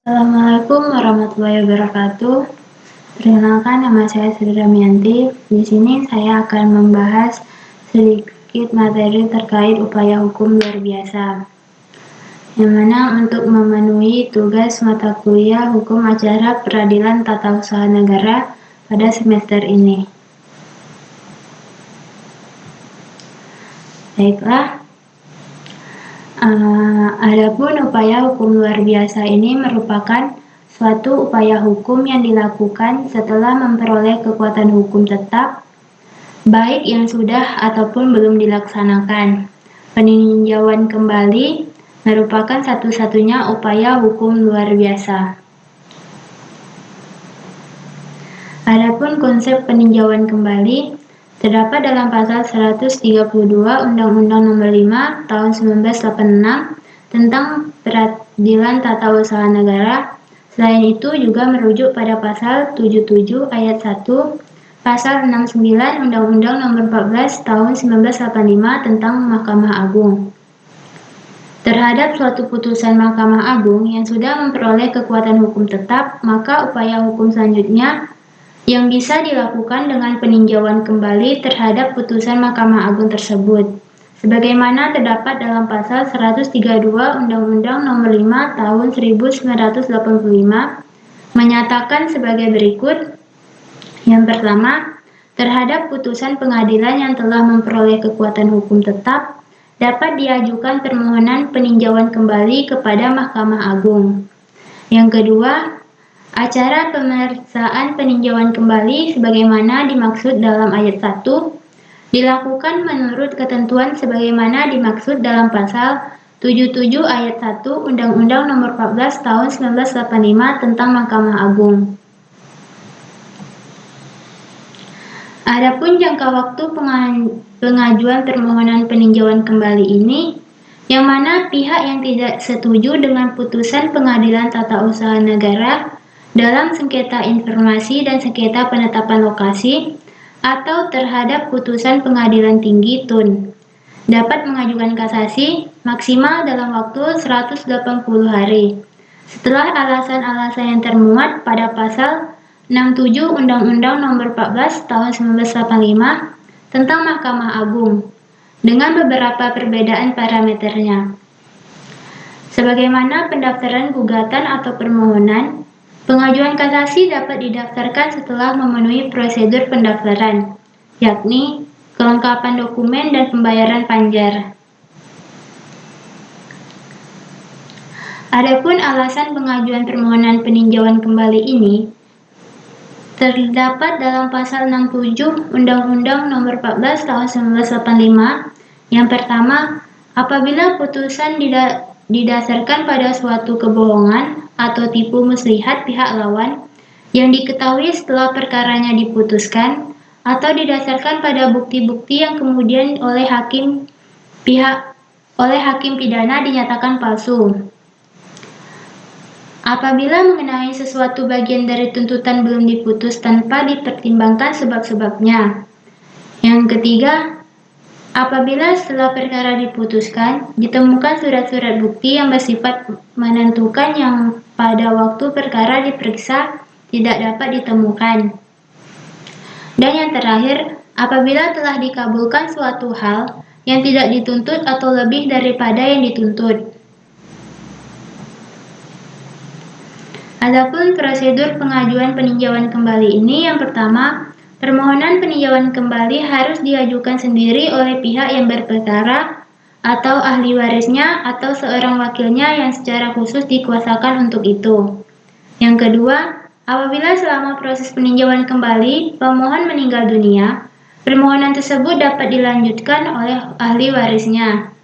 Assalamualaikum warahmatullahi wabarakatuh. Perkenalkan, nama saya Sri Damianti. Di sini saya akan membahas sedikit materi terkait upaya hukum luar biasa, yang mana untuk memenuhi tugas mata kuliah Hukum Acara Peradilan Tata Usaha Negara pada semester ini. Baiklah, adapun upaya hukum luar biasa ini merupakan suatu upaya hukum yang dilakukan setelah memperoleh kekuatan hukum tetap, baik yang sudah ataupun belum dilaksanakan. Peninjauan kembali merupakan satu-satunya upaya hukum luar biasa. Adapun konsep peninjauan kembali terdapat dalam pasal 132 Undang-Undang Nomor 5 Tahun 1986 tentang Peradilan Tata Usaha Negara. Selain itu juga merujuk pada pasal 77 ayat 1, pasal 69 Undang-Undang Nomor 14 Tahun 1985 tentang Mahkamah Agung. Terhadap suatu putusan Mahkamah Agung yang sudah memperoleh kekuatan hukum tetap, maka upaya hukum selanjutnya yang bisa dilakukan dengan peninjauan kembali terhadap putusan Mahkamah Agung tersebut, sebagaimana terdapat dalam pasal 132 Undang-Undang Nomor 5 Tahun 1985 menyatakan sebagai berikut. Yang pertama, terhadap putusan pengadilan yang telah memperoleh kekuatan hukum tetap, dapat diajukan permohonan peninjauan kembali kepada Mahkamah Agung. Yang kedua, acara pemeriksaan peninjauan kembali sebagaimana dimaksud dalam ayat 1 dilakukan menurut ketentuan sebagaimana dimaksud dalam pasal 77 ayat 1 Undang-Undang Nomor 14 Tahun 1985 tentang Mahkamah Agung. Adapun jangka waktu pengajuan permohonan peninjauan kembali ini, yang mana pihak yang tidak setuju dengan putusan Pengadilan Tata Usaha Negara dalam sengketa informasi dan sengketa penetapan lokasi atau terhadap putusan Pengadilan Tinggi TUN dapat mengajukan kasasi maksimal dalam waktu 180 hari setelah alasan-alasan yang termuat pada pasal 67 Undang-Undang Nomor 14 Tahun 1985 tentang Mahkamah Agung dengan beberapa perbedaan parameternya. Sebagaimana pendaftaran gugatan atau permohonan, pengajuan kasasi dapat didaftarkan setelah memenuhi prosedur pendaftaran, yakni kelengkapan dokumen dan pembayaran panjar. Adapun alasan pengajuan permohonan peninjauan kembali ini terdapat dalam pasal 67 Undang-Undang Nomor 14 Tahun 1985. Yang pertama, apabila putusan didasarkan pada suatu kebohongan atau tipu muslihat pihak lawan yang diketahui setelah perkaranya diputuskan atau didasarkan pada bukti-bukti yang kemudian oleh hakim pidana dinyatakan palsu. Apabila mengenai sesuatu bagian dari tuntutan belum diputus tanpa dipertimbangkan sebab-sebabnya. Yang ketiga, apabila setelah perkara diputuskan, ditemukan surat-surat bukti yang bersifat menentukan yang pada waktu perkara diperiksa tidak dapat ditemukan. Dan yang terakhir, apabila telah dikabulkan suatu hal yang tidak dituntut atau lebih daripada yang dituntut. Adapun prosedur pengajuan peninjauan kembali ini, yang pertama, permohonan peninjauan kembali harus diajukan sendiri oleh pihak yang berperkara atau ahli warisnya atau seorang wakilnya yang secara khusus dikuasakan untuk itu. Yang kedua, apabila selama proses peninjauan kembali pemohon meninggal dunia, permohonan tersebut dapat dilanjutkan oleh ahli warisnya.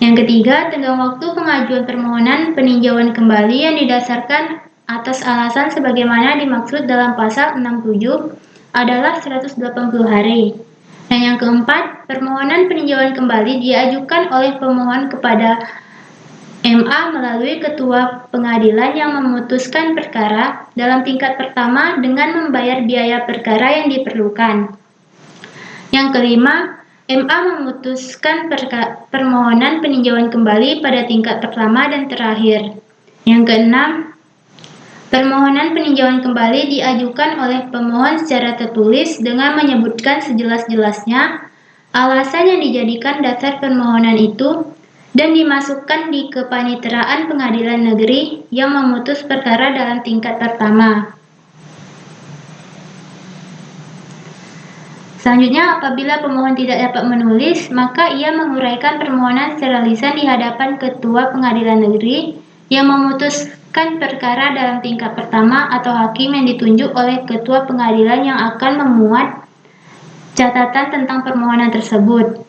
Yang ketiga, tenggang waktu pengajuan permohonan peninjauan kembali yang didasarkan atas alasan sebagaimana dimaksud dalam pasal 67 adalah 180 hari. Dan yang keempat, permohonan peninjauan kembali diajukan oleh pemohon kepada MA melalui ketua pengadilan yang memutuskan perkara dalam tingkat pertama dengan membayar biaya perkara yang diperlukan. Yang kelima, MA memutuskan permohonan peninjauan kembali pada tingkat pertama dan terakhir. Yang keenam, Permohonan peninjauan kembali diajukan oleh pemohon secara tertulis dengan menyebutkan sejelas-jelasnya alasan yang dijadikan dasar permohonan itu dan dimasukkan di kepaniteraan pengadilan negeri yang memutus perkara dalam tingkat pertama. Selanjutnya, apabila pemohon tidak dapat menulis, maka ia menguraikan permohonan secara lisan di hadapan Ketua Pengadilan Negeri yang memutuskan perkara dalam tingkat pertama atau hakim yang ditunjuk oleh Ketua Pengadilan yang akan memuat catatan tentang permohonan tersebut.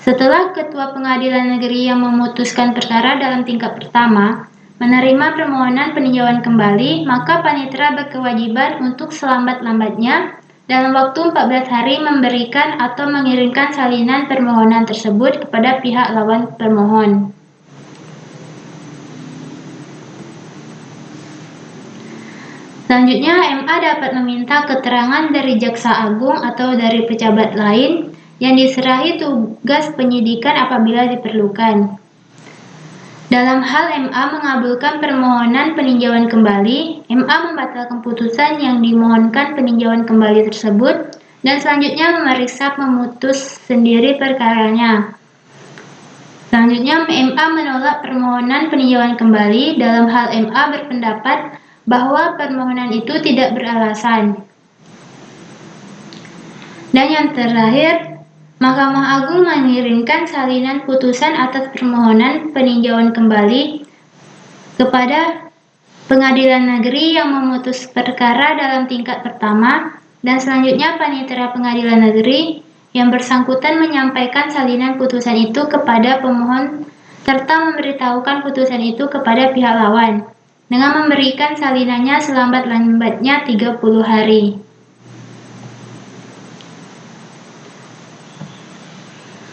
Setelah Ketua Pengadilan Negeri yang memutuskan perkara dalam tingkat pertama menerima permohonan peninjauan kembali, maka panitera berkewajiban untuk selambat-lambatnya dalam waktu 14 hari memberikan atau mengirimkan salinan permohonan tersebut kepada pihak lawan permohon. Selanjutnya, MA dapat meminta keterangan dari Jaksa Agung atau dari pejabat lain yang diserahi tugas penyidikan apabila diperlukan. Dalam hal MA mengabulkan permohonan peninjauan kembali, MA membatalkan putusan yang dimohonkan peninjauan kembali tersebut dan selanjutnya memeriksa memutus sendiri perkaranya. Selanjutnya, MA menolak permohonan peninjauan kembali dalam hal MA berpendapat bahwa permohonan itu tidak beralasan. Dan yang terakhir, Mahkamah Agung mengirimkan salinan putusan atas permohonan peninjauan kembali kepada Pengadilan Negeri yang memutus perkara dalam tingkat pertama dan selanjutnya panitera Pengadilan Negeri yang bersangkutan menyampaikan salinan putusan itu kepada pemohon serta memberitahukan putusan itu kepada pihak lawan dengan memberikan salinannya selambat-lambatnya 30 hari.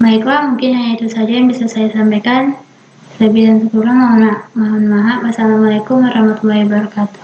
Baiklah, mungkin hanya itu saja yang bisa saya sampaikan. Lebih dan kurang mohon maaf. Wassalamualaikum warahmatullahi wabarakatuh.